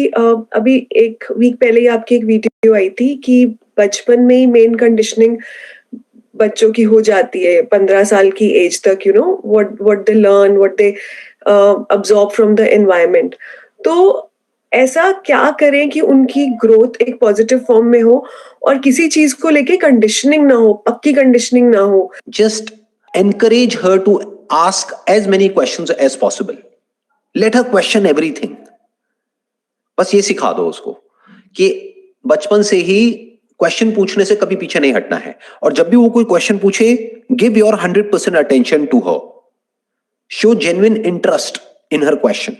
अभी एक वीक पहले ही आपकी एक वीडियो आई थी कि बचपन में ही मेन कंडीशनिंग बच्चों की हो जाती है 15 साल की एज तक, what they learn, what they absorb from the environment. तो ऐसा क्या करें कि उनकी ग्रोथ एक पॉजिटिव फॉर्म में हो और किसी चीज को लेके कंडीशनिंग ना हो, पक्की कंडीशनिंग ना हो। Just encourage her to ask as many questions as possible. Let her question everything. बस ये सिखा दो उसको कि बचपन से ही क्वेश्चन पूछने से कभी पीछे नहीं हटना है, और जब भी वो कोई क्वेश्चन पूछे, give your 100% attention to her. Show genuine interest in her question,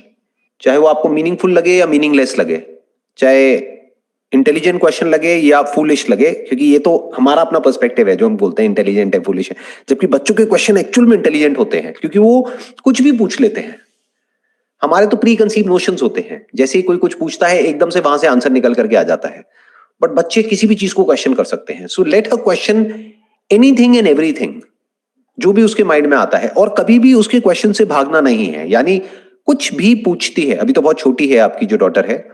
चाहे वो आपको मीनिंगफुल लगे या मीनिंगलेस लगे, चाहे इंटेलिजेंट क्वेश्चन लगे या फूलिश लगे, क्योंकि ये तो हमारा अपना पर्सपेक्टिव है जो हम बोलते हैं इंटेलिजेंट है, फूलिश है, जबकि बच्चों के क्वेश्चन एक्चुअल में इंटेलिजेंट होते हैं क्योंकि वो कुछ भी पूछ लेते हैं. हमारे तो प्री कंसीव नोशंस होते हैं, जैसे ही कोई कुछ पूछता है एकदम से वहां से आंसर निकल करके आ जाता है, बट बच्चे किसी भी चीज को क्वेश्चन कर सकते हैं. So let her question anything and everything, जो भी उसके माइंड में आता है, और कभी भी उसके क्वेश्चन से भागना नहीं है. यानी कुछ भी पूछती है, अभी तो बहुत छोटी है आपकी जो डॉटर है,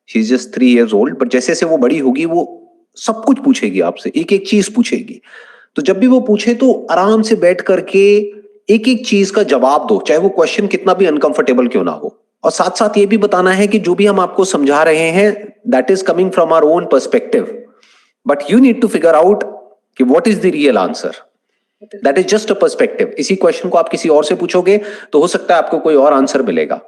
she is just 3 years old, but जैसे जैसे वो बड़ी होगी वो सब कुछ पूछेगी आपसे, एक एक चीज पूछेगी. तो जब भी वो पूछे तो आराम से बैठ करके एक एक चीज का जवाब दो, चाहे वो क्वेश्चन कितना भी अनकंफर्टेबल क्यों ना हो. और साथ साथ ये भी बताना है कि जो भी हम आपको समझा रहे हैं that is coming from our own perspective, but you need to figure out कि what is the real answer. That is just a perspective. इसी क्वेश्चन को आप किसी और से पूछोगे तो हो सकता है आपको कोई और आंसर मिलेगा.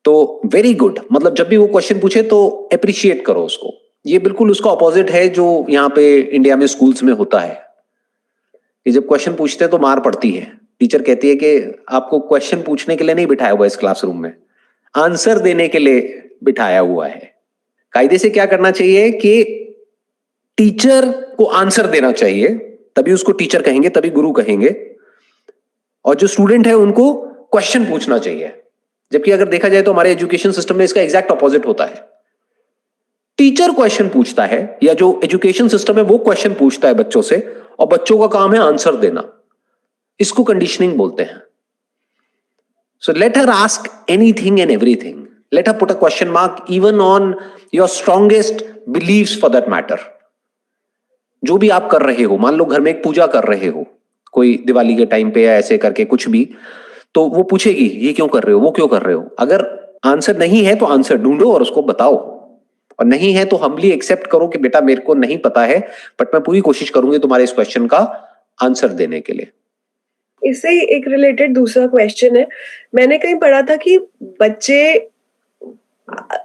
तो वेरी गुड, मतलब जब भी वो क्वेश्चन पूछे तो अप्रिशिएट करो उसको. ये बिल्कुल उसका ऑपोजिट है जो यहाँ पे इंडिया में स्कूल्स में होता है कि जब क्वेश्चन पूछते हैं तो मार पड़ती है. टीचर कहती है कि आपको क्वेश्चन पूछने के लिए नहीं बिठाया हुआ इस क्लासरूम में, आंसर देने के लिए बिठाया हुआ है. कायदे से क्या करना चाहिए कि टीचर को आंसर देना चाहिए, तभी उसको टीचर कहेंगे, तभी गुरु कहेंगे, और जो स्टूडेंट है उनको क्वेश्चन पूछना चाहिए. जबकि अगर देखा जाए तो हमारे एजुकेशन सिस्टम में इसका एग्जैक्ट ऑपोजिट होता है. टीचर क्वेश्चन पूछता है, या जो एजुकेशन सिस्टम है वो क्वेश्चन पूछता है बच्चों से, और बच्चों का काम है आंसर देना. इसको कंडीशनिंग बोलते हैं. So let her ask anything and everything. Let her put a question mark even on your strongest beliefs for that matter. जो भी आप कर रहे हो, मान लो घर में एक पूजा कर रहे हो, कोई दिवाली के टाइम पे या ऐसे करके कुछ भी, तो वो पूछेगी ये क्यों कर रहे हो, वो क्यों कर रहे हो. अगर आंसर नहीं है तो आंसर ढूंढो और उसको बताओ, और नहीं है तो हम्बली एक्सेप्ट करो कि बेटा मेरे को नहीं पता है, बट मैं पूरी कोशिश करूंगी तुम्हारे इस क्वेश्चन का आंसर देने के लिए. इससे ही एक रिलेटेड दूसरा क्वेश्चन है. मैंने कहीं पढ़ा था कि बच्चे,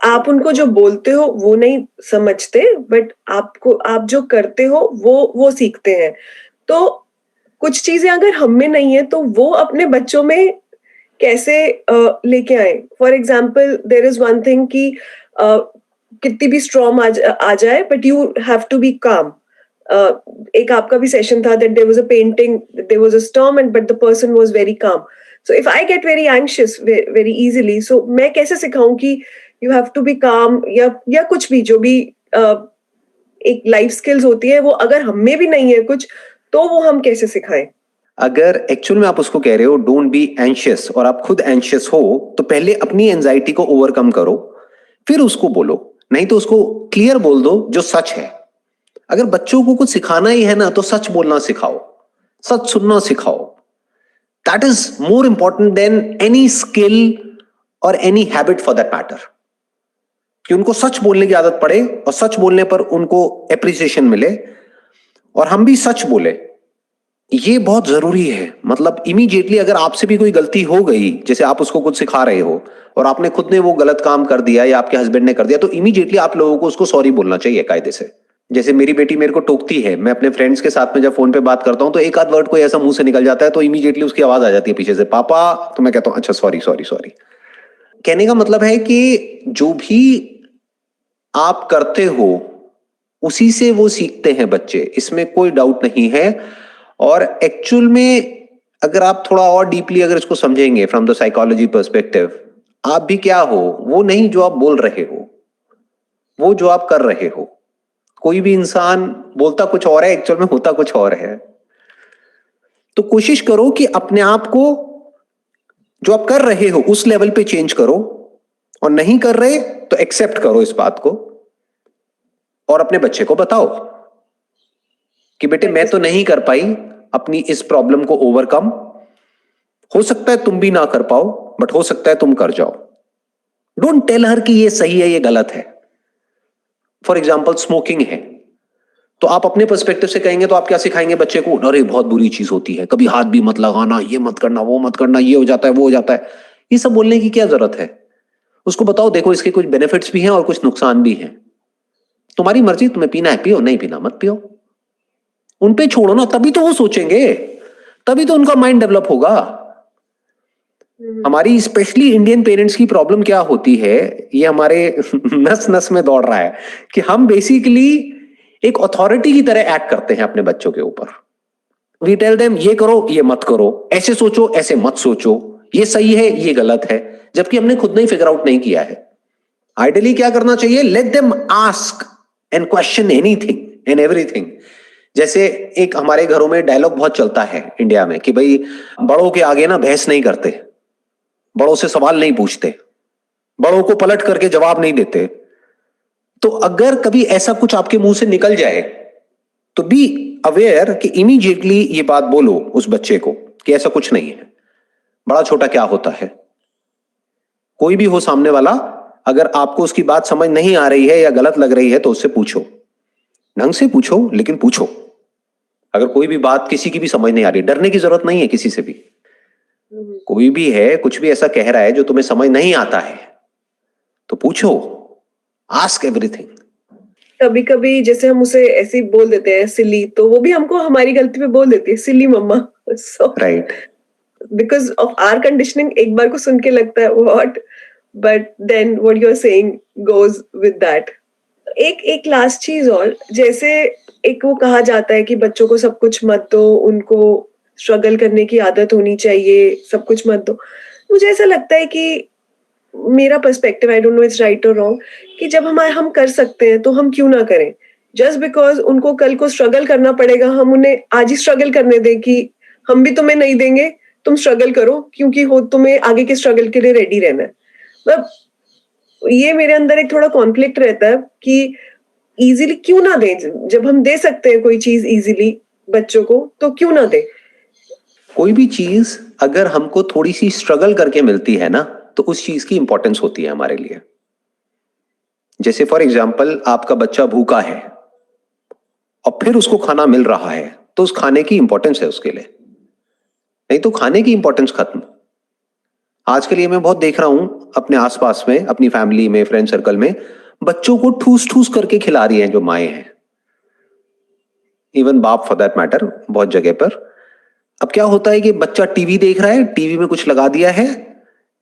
आप उनको जो बोलते हो वो नहीं समझते, बट आप जो करते हो वो सीखते हैं. तो कुछ चीजें अगर हम में नहीं है तो वो अपने बच्चों में कैसे लेके आए. For example, there is one thing कि कितनी भी स्ट्रॉम आ जाए, but you have to be calm. एक आपका भी सेशन था that there was a painting, there was a storm and but the person was very calm. So if I get very anxious very easily, so मैं कैसे सिखाऊं कि you have to be काम, या कुछ भी जो भी एक लाइफ स्किल्स होती है, वो अगर हम में भी नहीं है कुछ, तो वो हम कैसे सिखाएं. अगर एक्चुअल में आप उसको कह रहे हो डोंट बी एंशियस, और आप खुद एंशियस हो, तो पहले अपनी एंजाइटी को ओवरकम करो, फिर उसको बोलो. नहीं तो उसको क्लियर बोल दो जो सच है. अगर बच्चों को कुछ सिखाना ही है ना, तो सच बोलना सिखाओ, सच सुनना सिखाओ. That is more important than any skill or any habit for that matter. कि उनको सच बोलने की आदत पड़े, और सच बोलने पर उनको एप्रिसिएशन मिले, और हम भी सच बोले. ये बहुत जरूरी है. मतलब इमीडिएटली अगर आपसे भी कोई गलती हो गई, जैसे आप उसको कुछ सिखा रहे हो और आपने खुद ने वो गलत काम कर दिया या आपके हस्बैंड ने कर दिया, तो इमीडिएटली आप लोगों को उसको सॉरी बोलना चाहिए कायदे से. जैसे मेरी बेटी मेरे को टोकती है, मैं अपने फ्रेंड्स के साथ में जब फोन पे बात करता हूं तो एक आध वर्ड कोई ऐसा मुंह से निकल जाता है तो इमीडिएटली उसकी आवाज आ जाती है पीछे से, पापा. तो मैं कहता हूं अच्छा सॉरी सॉरी सॉरी. कहने का मतलब है कि जो भी आप करते हो उसी से वो सीखते हैं बच्चे, इसमें कोई डाउट नहीं है. और एक्चुअल में अगर आप थोड़ा और डीपली अगर इसको समझेंगे फ्रॉम द साइकोलॉजी पर्सपेक्टिव, आप भी क्या हो, वो नहीं जो आप बोल रहे हो, वो जो आप कर रहे हो. कोई भी इंसान बोलता कुछ और है, एक्चुअल में होता कुछ और है. तो कोशिश करो कि अपने आप को जो आप कर रहे हो उस लेवल पे चेंज करो, और नहीं कर रहे तो एक्सेप्ट करो इस बात को और अपने बच्चे को बताओ कि बेटे मैं तो नहीं कर पाई अपनी इस प्रॉब्लम को ओवरकम, हो सकता है तुम भी ना कर पाओ बट हो सकता है तुम कर जाओ। डोंट टेल हर कि ये सही है ये गलत है। फॉर एग्जाम्पल स्मोकिंग है तो आप अपने पर्सपेक्टिव से कहेंगे तो आप क्या सिखाएंगे बच्चे को, अरे बहुत बुरी चीज होती है, कभी हाथ भी मत लगाना, ये मत करना, वो मत करना, ये हो जाता है वो हो जाता है। ये सब बोलने की क्या जरूरत है? उसको बताओ देखो इसके कुछ बेनिफिट्स भी हैं और कुछ नुकसान भी हैं, तुम्हारी मर्जी, तुम्हें पीना है पियो, नहीं पीना मत पियो। उन पे छोड़ो ना, तभी तो वो सोचेंगे, तभी तो उनका माइंड डेवलप होगा। हमारी स्पेशली इंडियन पेरेंट्स की प्रॉब्लम क्या होती है, ये हमारे नस नस में दौड़ रहा है कि हम बेसिकली एक अथॉरिटी की तरह एक्ट करते हैं अपने बच्चों के ऊपर। वी टेल देम ये करो ये मत करो, ऐसे सोचो ऐसे मत सोचो, ये सही है ये गलत है, जबकि हमने खुद नहीं फिगर आउट नहीं किया है। आइडियली क्या करना चाहिए, let them ask and question anything and everything. जैसे एक हमारे घरों में डायलॉग बहुत चलता है इंडिया में कि भाई बड़ों के आगे ना बहस नहीं करते, बड़ों से सवाल नहीं पूछते, बड़ों को पलट करके जवाब नहीं देते। तो अगर कभी ऐसा कुछ आपके मुंह से निकल जाए तो बी अवेयर कि इमीडिएटली ये बात बोलो उस बच्चे को कि ऐसा कुछ नहीं है। बड़ा छोटा क्या होता है, कोई भी हो सामने वाला, अगर आपको उसकी बात समझ नहीं आ रही है या गलत लग रही है तो उससे पूछो, ढंग से पूछो लेकिन पूछो। अगर कोई भी बात किसी की भी समझ नहीं आ रही, डरने की जरूरत नहीं है किसी से भी। कोई भी है कुछ भी ऐसा कह रहा है जो तुम्हें समझ नहीं आता है तो पूछो, आस्क एवरीथिंग। कभी कभी जैसे हम उसे ऐसे ही बोल देते हैं सिली, तो वो भी हमको हमारी गलती पे बोल देती है silly mumma. So right, because of our conditioning एक बार को सुन के लगता है what, but then what you are saying goes with that. एक एक लास्ट चीज और, जैसे एक वो कहा जाता है कि बच्चों को सब कुछ मत दो, उनको स्ट्रगल करने की आदत होनी चाहिए, सब कुछ मत दो। मुझे ऐसा लगता है कि मेरा perspective, I don't know it's right और रॉन्ग, कि जब हम कर सकते हैं तो हम क्यों ना करें। जस्ट बिकॉज उनको कल को स्ट्रगल करना पड़ेगा, हम उन्हें आज ही स्ट्रगल करने दें कि हम भी तुम्हें नहीं देंगे, तुम स्ट्रगल करो, क्योंकि हो तुम्हें आगे के स्ट्रगल के लिए रेडी रहना है। मतलब ये मेरे अंदर एक थोड़ा कॉन्फ्लिक्ट रहता है कि इजीली क्यों ना दें, जब हम दे सकते हैं कोई चीज इजीली बच्चों को तो क्यों ना दें। कोई भी चीज अगर हमको थोड़ी सी स्ट्रगल करके मिलती है ना तो उस चीज की इंपॉर्टेंस होती है हमारे लिए। जैसे फॉर एग्जाम्पल आपका बच्चा भूखा है और फिर उसको खाना मिल रहा है तो उस खाने की इंपॉर्टेंस है उसके लिए, नहीं तो खाने की इंपॉर्टेंस खत्म। आजकल ये मैं बहुत देख रहा हूं अपने आसपास में, अपनी फैमिली में, फ्रेंड सर्कल में, बच्चों को ठूस ठूस करके खिला रही हैं जो माएं हैं, इवन बाप फॉर दैट मैटर, बहुत जगह पर। अब क्या होता है कि बच्चा टीवी देख रहा है, टीवी में कुछ लगा दिया है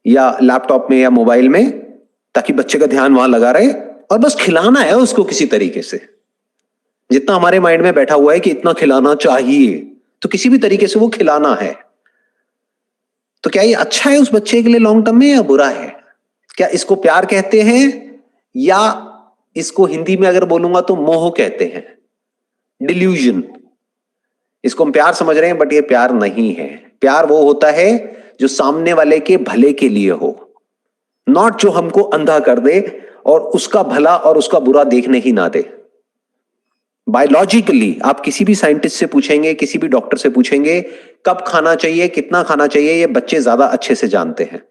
या लैपटॉप में या मोबाइल में, ताकि बच्चे का ध्यान वहां लगा रहे, और बस खिलाना है उसको किसी तरीके से। जितना हमारे माइंड में बैठा हुआ है कि इतना खिलाना चाहिए, तो किसी भी तरीके से वो खिलाना है। तो क्या ये अच्छा है उस बच्चे के लिए लॉन्ग टर्म में या बुरा है? क्या इसको प्यार कहते हैं या इसको हिंदी में अगर बोलूंगा तो मोह कहते हैं, डिल्यूजन। इसको हम प्यार समझ रहे हैं बट ये प्यार नहीं है। प्यार वो होता है जो सामने वाले के भले के लिए हो, नॉट जो हमको अंधा कर दे और उसका भला और उसका बुरा देखने ही ना दे। बायोलॉजिकली आप किसी भी साइंटिस्ट से पूछेंगे, किसी भी डॉक्टर से पूछेंगे कब खाना चाहिए, कितना खाना चाहिए, ये बच्चे ज्यादा अच्छे से जानते हैं।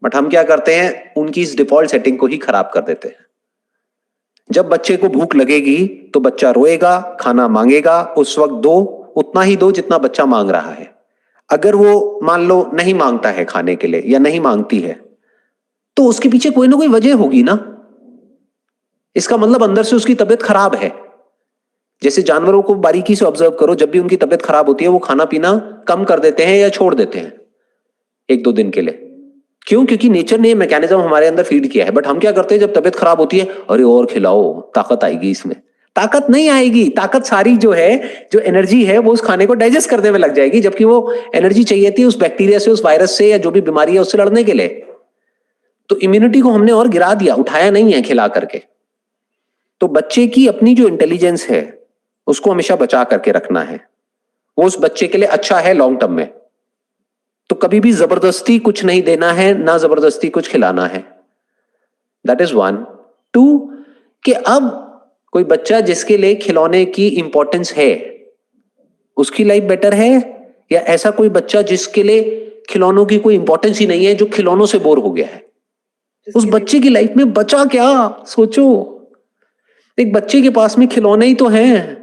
बट हम क्या करते हैं, उनकी इस डिफॉल्ट सेटिंग को ही खराब कर देते हैं। जब बच्चे को भूख लगेगी तो बच्चा रोएगा, खाना मांगेगा, उस वक्त दो, उतना ही दो जितना बच्चा मांग रहा है। अगर वो मान लो नहीं मांगता है खाने के लिए या नहीं मांगती है तो उसके पीछे कोई ना कोई वजह होगी ना। इसका मतलब अंदर से उसकी तबीयत खराब है। जैसे जानवरों को बारीकी से ऑब्जर्व करो, जब भी उनकी तबीयत खराब होती है वो खाना पीना कम कर देते हैं या छोड़ देते हैं एक दो दिन के लिए। क्यों? क्योंकि नेचर ने मैकेनिज्म हमारे अंदर फीड किया है। बट हम क्या करते हैं, जब तबीयत खराब होती है, अरे और खिलाओ, ताकत आएगी इसमें। ताकत नहीं आएगी, ताकत सारी जो है, जो एनर्जी है वो उस खाने को डाइजेस्ट करने में लग जाएगी, जबकि वो एनर्जी चाहिए थी उस बैक्टीरिया से, उस वायरस से या जो भी बीमारी है उससे लड़ने के लिए। तो इम्यूनिटी को हमने और गिरा दिया, उठाया नहीं है खिला करके। तो बच्चे की अपनी जो इंटेलिजेंस है उसको हमेशा बचा करके रखना है, वो उस बच्चे के लिए अच्छा है लॉन्ग टर्म में। तो कभी भी जबरदस्ती कुछ नहीं देना है, ना जबरदस्ती कुछ खिलाना है। That is one. टू, कि अब कोई बच्चा जिसके लिए खिलौने की इंपॉर्टेंस है, उसकी लाइफ बेटर है, या ऐसा कोई बच्चा जिसके लिए खिलौनों की कोई इंपॉर्टेंस ही नहीं है, जो खिलौनों से बोर हो गया है? उस बच्चे की लाइफ में बचा क्या? सोचो, एक बच्चे के पास में खिलौने ही तो हैं।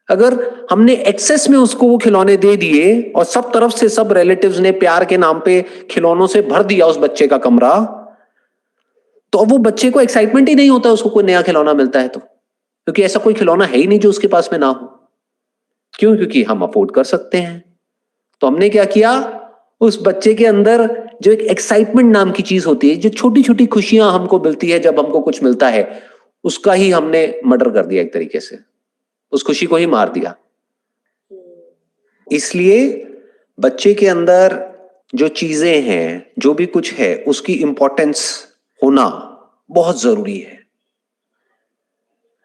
अगर हमने एक्सेस में उसको वो खिलौने दे दिए और सब तरफ से सब रिलेटिव्स ने प्यार के नाम पे खिलौनों से भर दिया उस बच्चे का कमरा, तो अब वो बच्चे को एक्साइटमेंट ही नहीं होता उसको कोई नया खिलौना मिलता है तो, क्योंकि ऐसा कोई खिलौना है ही नहीं जो उसके पास में ना हो। क्यों? क्योंकि हम अफोर्ड कर सकते हैं। तो हमने क्या किया, उस बच्चे के अंदर जो एक एक्साइटमेंट नाम की चीज होती है, जो छोटी छोटी खुशियां हमको मिलती है जब हमको कुछ मिलता है, उसका ही हमने मर्डर कर दिया एक तरीके से, उस खुशी को ही मार दिया। इसलिए बच्चे के अंदर जो चीजें हैं, जो भी कुछ है, उसकी इंपॉर्टेंस होना बहुत जरूरी है।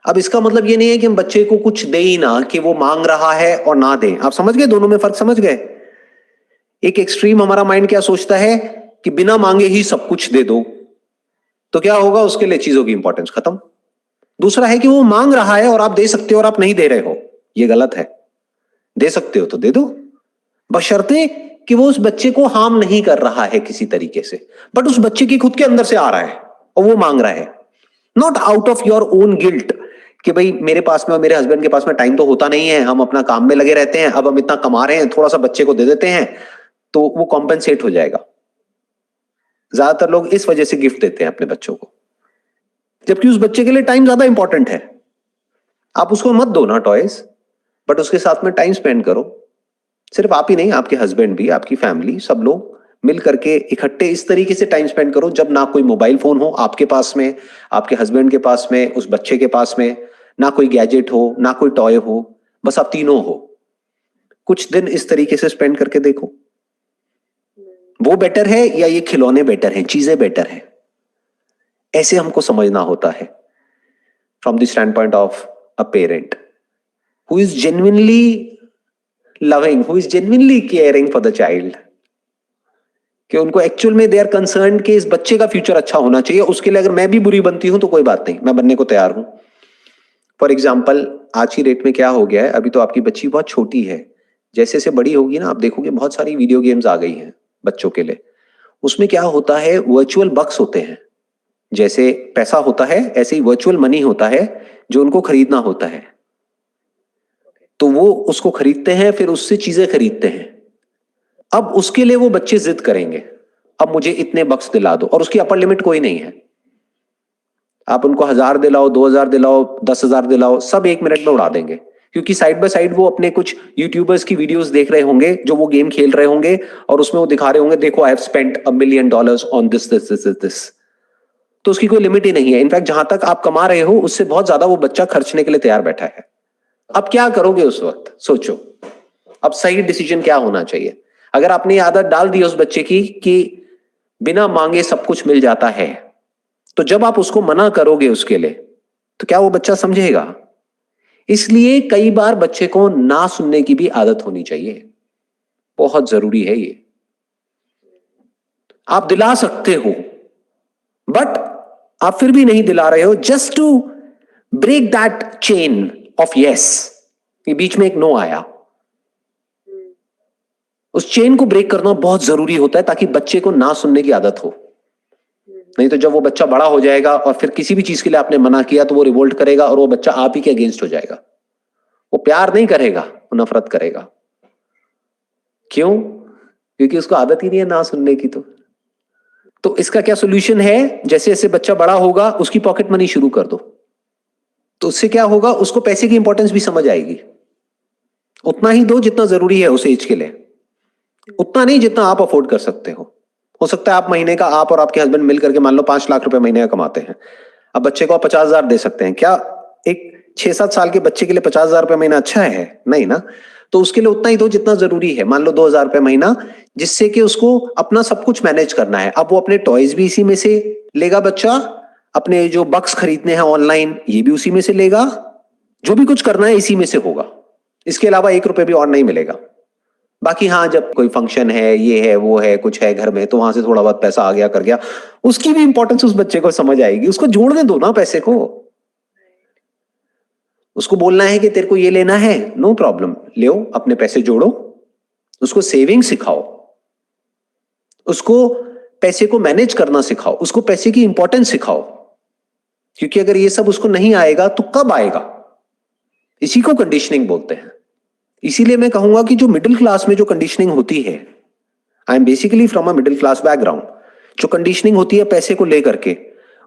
अब इसका मतलब ये नहीं है कि हम बच्चे को कुछ दे ही ना, कि वो मांग रहा है और ना दें। आप समझ गए? दोनों में फर्क समझ गए? एक एक्सट्रीम हमारा माइंड क्या सोचता है कि बिना मांगे ही सब कुछ दे दो, तो क्या होगा, उसके लिए चीजों की इंपॉर्टेंस खत्म। दूसरा है कि वो मांग रहा है और आप दे सकते हो और आप नहीं दे रहे हो, ये गलत है। दे सकते हो तो दे दो, बशर्ते कि वो उस बच्चे को हार्म नहीं कर रहा है किसी तरीके से, बट उस बच्चे की खुद के अंदर से आ रहा है और वो मांग रहा है, not out of your own guilt कि भाई मेरे पास में और मेरे हस्बैंड के पास में टाइम तो होता नहीं है, हम अपना काम में लगे रहते हैं, अब हम इतना कमा रहे हैं, थोड़ा सा बच्चे को दे देते हैं तो वो कॉम्पेंसेट हो जाएगा। ज्यादातर लोग इस वजह से गिफ्ट देते हैं अपने बच्चों को, जबकि उस बच्चे के लिए टाइम ज्यादा इंपॉर्टेंट है। आप उसको मत दो ना टॉयज, बट उसके साथ में टाइम स्पेंड करो। सिर्फ आप ही नहीं, आपके हस्बैंड भी, आपकी फैमिली, सब लोग मिल करके इकट्ठे इस तरीके से टाइम स्पेंड करो जब ना कोई मोबाइल फोन हो आपके पास में, आपके हस्बैंड के पास में, उस बच्चे के पास में, ना कोई गैजेट हो, ना कोई टॉय हो, बस आप तीनों हो। कुछ दिन इस तरीके से स्पेंड करके देखो, वो बेटर है या ये खिलौने बेटर हैं, चीजें बेटर हैं। ऐसे हमको समझना होता है from the stand point of a parent who is genuinely loving, who is genuinely caring for the child, कि उनको एक्चुअल में दे आर कंसर्न कि इस बच्चे का फ्यूचर अच्छा होना चाहिए। उसके लिए अगर मैं भी बुरी बनती हूं तो कोई बात नहीं, मैं बनने को तैयार हूं। फॉर एग्जाम्पल, आज की डेट में क्या हो गया है, अभी तो आपकी बच्ची बहुत छोटी है, जैसे जैसे बड़ी होगी ना, आप देखोगे बहुत सारी वीडियो गेम्स आ गई हैं बच्चों के लिए। उसमें क्या होता है, वर्चुअल बक्स होते हैं। जैसे पैसा होता है ऐसे ही वर्चुअल मनी होता है जो उनको खरीदना होता है, तो वो उसको खरीदते हैं, फिर उससे चीजें खरीदते हैं। अब उसके लिए वो बच्चे जिद करेंगे, अब मुझे इतने बक्स दिला दो, और उसकी अपर लिमिट कोई नहीं है। आप उनको 1000 दिलाओ, 2000 दिलाओ, 10,000 दिलाओ, सब 1 मिनट में उड़ा देंगे, क्योंकि साइड बाय साइड वो अपने कुछ यूट्यूबर्स की वीडियोस देख रहे होंगे जो वो गेम खेल रहे होंगे, और उसमें वो दिखा रहे होंगे, देखो I have spent $1 million on this this this this. तो उसकी कोई लिमिट ही नहीं है। इनफैक्ट जहां तक आप कमा रहे हो उससे बहुत ज्यादा वो बच्चा खर्चने के लिए तैयार बैठा है। अब क्या करोगे उस वक्त, सोचो। अब सही डिसीजन क्या होना चाहिए? अगर आपने ये आदत डाल दी उस बच्चे की कि बिना मांगे सब कुछ मिल जाता है, तो जब आप उसको मना करोगे उसके लिए, तो क्या वो बच्चा समझेगा? इसलिए कई बार बच्चे को ना सुनने की भी आदत होनी चाहिए, बहुत जरूरी है ये। आप दिला सकते हो, बट आप फिर भी नहीं दिला रहे हो, just to break that chain of yes, कि बीच में एक नो आया। उस चेन को ब्रेक करना बहुत जरूरी होता है ताकि बच्चे को ना सुनने की आदत हो। नहीं तो जब वो बच्चा बड़ा हो जाएगा और फिर किसी भी चीज के लिए आपने मना किया तो वो रिवोल्ट करेगा और वो बच्चा आप ही के अगेंस्ट हो जाएगा। वो प्यार नहीं करेगा, वो नफरत करेगा। क्यों? क्योंकि उसको आदत ही नहीं है ना सुनने की। तो इसका क्या सोल्यूशन है? जैसे जैसे बच्चा बड़ा होगा उसकी पॉकेट मनी शुरू कर दो, तो उससे क्या होगा, उसको पैसे की इंपॉर्टेंस भी समझ आएगी। उतना ही दो जितना जरूरी है उस एज के लिए, उतना नहीं जितना आप अफोर्ड कर सकते हो सकता है आप महीने का, आप और आपके हस्बैंड मिल करके मान लो 5 लाख रुपए महीने का कमाते हैं। अब बच्चे को आप 50,000 दे सकते हैं क्या? एक 6-7 साल के बच्चे के लिए 50,000 रुपए महीना अच्छा है? नहीं ना। तो उसके लिए उतना ही दो जितना जरूरी है, मान लो 2,000 रुपए महीना, जिससे कि उसको अपना सब कुछ मैनेज करना है। अब वो अपने टॉयज भी इसी में से लेगा बच्चा, अपने जो बक्स खरीदने हैं ऑनलाइन ये भी उसी में से लेगा, जो भी कुछ करना है इसी में से होगा। इसके अलावा 1 रुपए भी और नहीं मिलेगा। बाकी हाँ, जब कोई फंक्शन है, ये है, वो है, कुछ है घर में, तो वहां से थोड़ा बहुत पैसा आ गया कर गया, उसकी भी इंपॉर्टेंस उस बच्चे को समझ आएगी। उसको जोड़ने दो ना पैसे को। उसको बोलना है कि तेरे को ये लेना है, नो प्रॉब्लम, ले अपने पैसे जोड़ो। उसको सेविंग सिखाओ, उसको पैसे को मैनेज करना सिखाओ, उसको पैसे की इंपॉर्टेंस सिखाओ। क्योंकि अगर ये सब उसको नहीं आएगा तो कब आएगा? इसी को कंडीशनिंग बोलते हैं। इसीलिए मैं कहूंगा कि जो मिडिल क्लास में जो कंडीशनिंग होती है, I am basically from a middle class background, जो कंडीशनिंग होती है पैसे को लेकर के,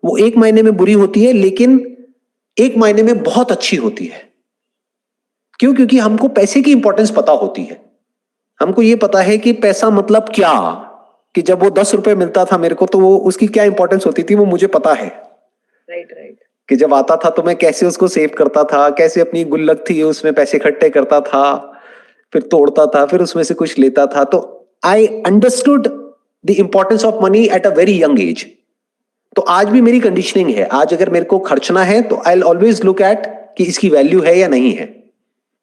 वो एक मायने में बुरी होती है, लेकिन एक मायने में बहुत अच्छी होती है। क्यों? क्योंकि हमको पैसे की इंपॉर्टेंस पता होती है। हमको ये पता है कि पैसा मतलब क्या, कि जब वो 10 रुपए मिलता था मेरे को, तो वो उसकी क्या इंपॉर्टेंस होती थी वो मुझे पता है। राइट। कि जब आता था तो मैं कैसे उसको सेव करता था, कैसे अपनी गुल्लक थी उसमें पैसे इकट्ठे करता था, फिर तोड़ता था, फिर उसमें से कुछ लेता था। तो I understood the importance of money at a very young age. तो आज भी मेरी कंडीशनिंग है, आज अगर मेरे को खर्चना है तो आई ऑलवेज लुक एट कि इसकी वैल्यू है या नहीं है।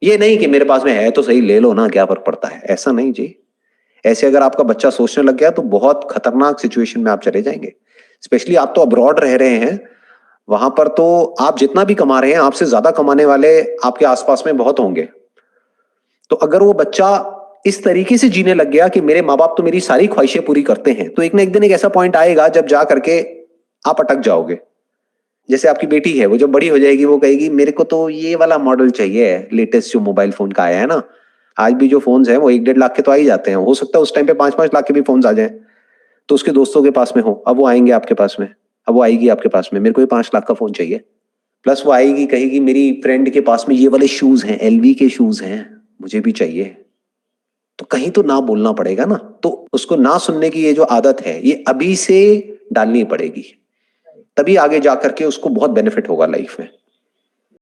ये नहीं कि मेरे पास में है तो सही, ले लो ना, क्या फर्क पड़ता है, ऐसा नहीं जी। ऐसे अगर आपका बच्चा सोचने लग गया तो बहुत खतरनाक सिचुएशन में आप चले जाएंगे। स्पेशली आप तो अब्रॉड रह रहे हैं, वहां पर तो आप जितना भी कमा रहे हैं, आपसे ज्यादा कमाने वाले आपके आसपास में बहुत होंगे। तो अगर वो बच्चा इस तरीके से जीने लग गया कि मेरे माँ बाप तो मेरी सारी ख्वाहिशें पूरी करते हैं, तो एक ना एक दिन एक ऐसा पॉइंट आएगा जब जा करके आप अटक जाओगे। जैसे आपकी बेटी है, वो जब बड़ी हो जाएगी वो कहेगी मेरे को तो ये वाला मॉडल चाहिए, लेटेस्ट जो मोबाइल फोन का आया है ना। आज भी जो फोन्स हैं वो 1-1.5 लाख के तो आ ही जाते हैं, हो सकता है उस टाइम पे 5-5 लाख के भी फोन्स आ जाए। तो उसके दोस्तों के पास में हो, अब वो आएंगे आपके पास में, अब वो आएगी आपके पास में, मेरे को ये 5 लाख का फोन चाहिए। प्लस वो आएगी कहेगी मेरी फ्रेंड के पास में ये वाले शूज हैं, एलवी के शूज हैं, मुझे भी चाहिए। तो कहीं तो ना बोलना पड़ेगा ना। तो उसको ना सुनने की ये जो आदत है, ये अभी से डालनी पड़ेगी, तभी आगे जाकर के उसको बहुत बेनिफिट होगा लाइफ में।